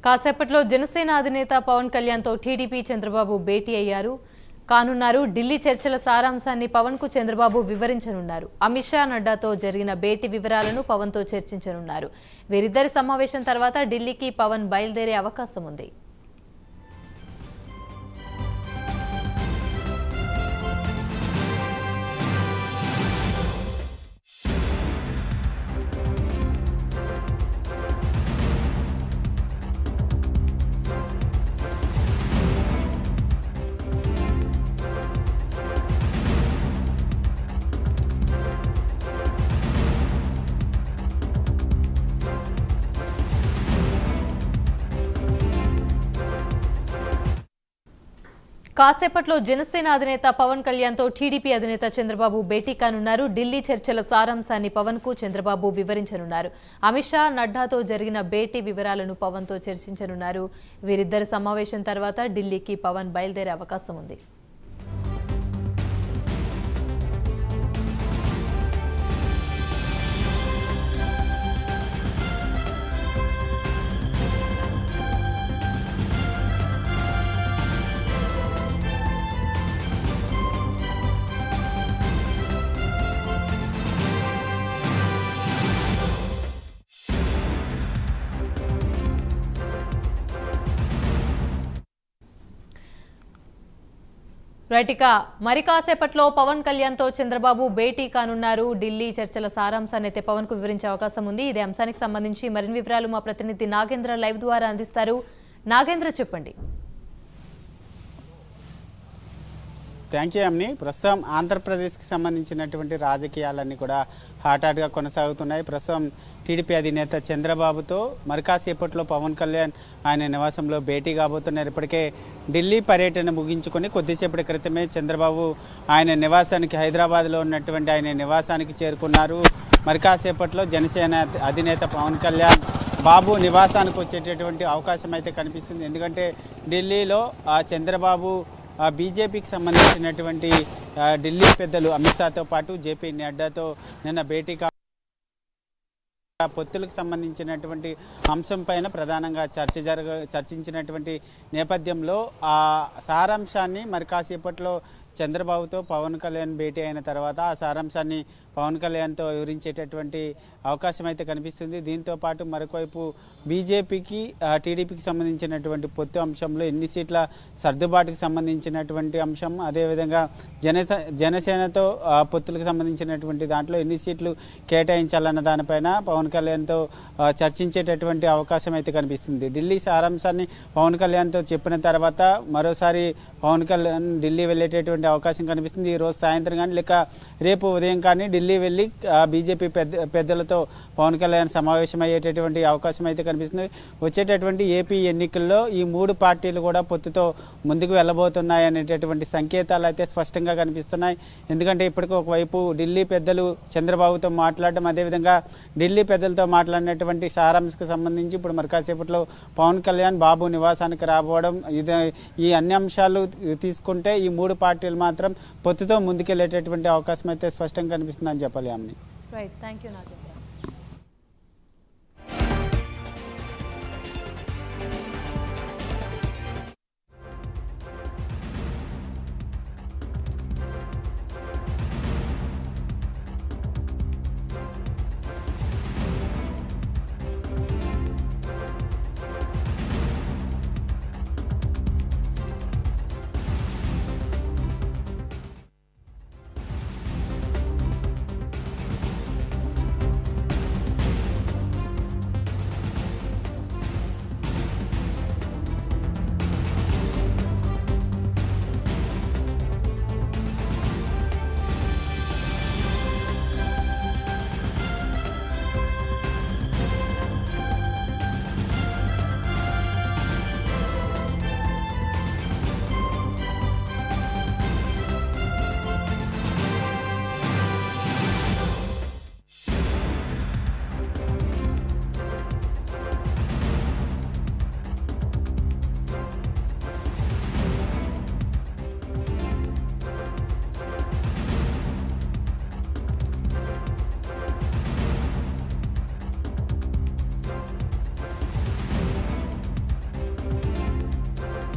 కాసేపట్లో జనసేన అధినేత పవన్ కళ్యాణ్తో టీడీపీ చంద్రబాబు భేటీ కానున్నారు. ఢిల్లీ చర్చల సారాంశాన్ని పవన్ కు చంద్రబాబు వివరించనున్నారు. అమిత్ షా, నడ్డాతో జరిగిన భేటీ వివరాలను పవన్తో చర్చించనున్నారు. వీరిద్దరి సమావేశం తర్వాత ఢిల్లీకి పవన్ బయలుదేరే అవకాశం ఉంది. కాసేపట్లో జనసేన అధినేత పవన్ కళ్యాణ్తో టీడీపీ అధినేత చంద్రబాబు భేటీ కానున్నారు. ఢిల్లీ చర్చల సారాంశాన్ని పవన్ కు చంద్రబాబు వివరించనున్నారు. అమిత్ షా, నడ్డాతో జరిగిన భేటీ వివరాలను పవన్తో చర్చించనున్నారు. వీరిద్దరి సమావేశం తర్వాత ఢిల్లీకి పవన్ బయలుదేరే అవకాశం ఉంది. రైట్, ఇక మరి కాసేపట్లో పవన్ కళ్యాణ్తో చంద్రబాబు భేటీ కానున్నారు. ఢిల్లీ చర్చల సారాంశాన్ని అయితే పవన్ కు వివరించే అవకాశం ఉంది. ఇదే అంశానికి సంబంధించి మరిన్ని వివరాలు మా ప్రతినిధి నాగేంద్ర లైవ్ ద్వారా అందిస్తారు. నాగేంద్ర, చెప్పండి. థ్యాంక్ యూ అమ్ని. ప్రస్తుతం ఆంధ్రప్రదేశ్కి సంబంధించినటువంటి రాజకీయాలన్నీ కూడా హాటాట్గా కొనసాగుతున్నాయి. ప్రస్తుతం టీడీపీ అధినేత చంద్రబాబుతో మరి కాసేపట్లో పవన్ కళ్యాణ్ ఆయన నివాసంలో భేటీ కాబోతున్నారు. ఇప్పటికే ఢిల్లీ పర్యటన ముగించుకొని కొద్దిసేపటి క్రితమే చంద్రబాబు ఆయన నివాసానికి, హైదరాబాద్లో ఉన్నటువంటి ఆయన నివాసానికి చేరుకున్నారు. మరి కాసేపట్లో జనసేన అధినేత పవన్ కళ్యాణ్ బాబు నివాసానికి వచ్చేటటువంటి అవకాశం అయితే కనిపిస్తుంది. ఎందుకంటే ఢిల్లీలో చంద్రబాబు బీజేపీకి సంబంధించినటువంటి ఢిల్లీ పెద్దలు అమిత్ షాతో పాటు జేపీ నడ్డాతో నిన్న భేటీ పొత్తులకు సంబంధించినటువంటి అంశం పైన ప్రధానంగా చర్చించినటువంటి నేపథ్యంలో ఆ సారాంశాన్ని మరి కాసేపట్లో చంద్రబాబుతో పవన్ కళ్యాణ్ భేటీ అయిన తర్వాత ఆ సారాంశాన్ని పవన్ కళ్యాణ్తో వివరించేటటువంటి అవకాశం అయితే కనిపిస్తుంది. దీంతో పాటు మరొకవైపు బీజేపీకి టీడీపీకి సంబంధించినటువంటి పొత్తు అంశంలో ఎన్ని సీట్ల సర్దుబాటుకు సంబంధించినటువంటి అంశం, అదేవిధంగా జనసేనతో పొత్తులకు సంబంధించినటువంటి దాంట్లో ఎన్ని సీట్లు కేటాయించాలన్న దానిపైన పవన్ కళ్యాణ్తో చర్చించేటటువంటి అవకాశం అయితే కనిపిస్తుంది. ఢిల్లీ సారాంశాన్ని పవన్ కళ్యాణ్తో చెప్పిన తర్వాత మరోసారి పవన్ కళ్యాణ్ ఢిల్లీ వెళ్ళేటటువంటి అవకాశం కనిపిస్తుంది. ఈరోజు సాయంత్రం కానీ లేక రేపు ఉదయం కానీ ఢిల్లీ వెళ్ళి బీజేపీ పెద్దలతో పవన్ కళ్యాణ్ సమావేశం అయ్యేటటువంటి అవకాశం అయితే కనిపిస్తుంది. వచ్చేటటువంటి ఏపీ ఎన్నికల్లో ఈ మూడు పార్టీలు కూడా పొత్తుతో ముందుకు వెళ్ళబోతున్నాయి అనేటటువంటి సంకేతాలు అయితే స్పష్టంగా కనిపిస్తున్నాయి. ఎందుకంటే ఇప్పటికీ ఒకవైపు ఢిల్లీ పెద్దలు చంద్రబాబుతో మాట్లాడడం, అదేవిధంగా ఢిల్లీ పెద్దలతో మాట్లాడినటువంటి సారాంశకు సంబంధించి ఇప్పుడు మరి కాసేపట్లో పవన్ కళ్యాణ్ బాబు నివాసానికి రాబోవడం, ఈ అన్ని అంశాలు తీసుకుంటే ఈ మూడు పార్టీలు మాత్రం పొత్తుతో ముందుకెళ్లేటటువంటి అవకాశం అయితే స్పష్టంగా కనిపిస్తుందని చెప్పాలి. Right, thank you Nagendra.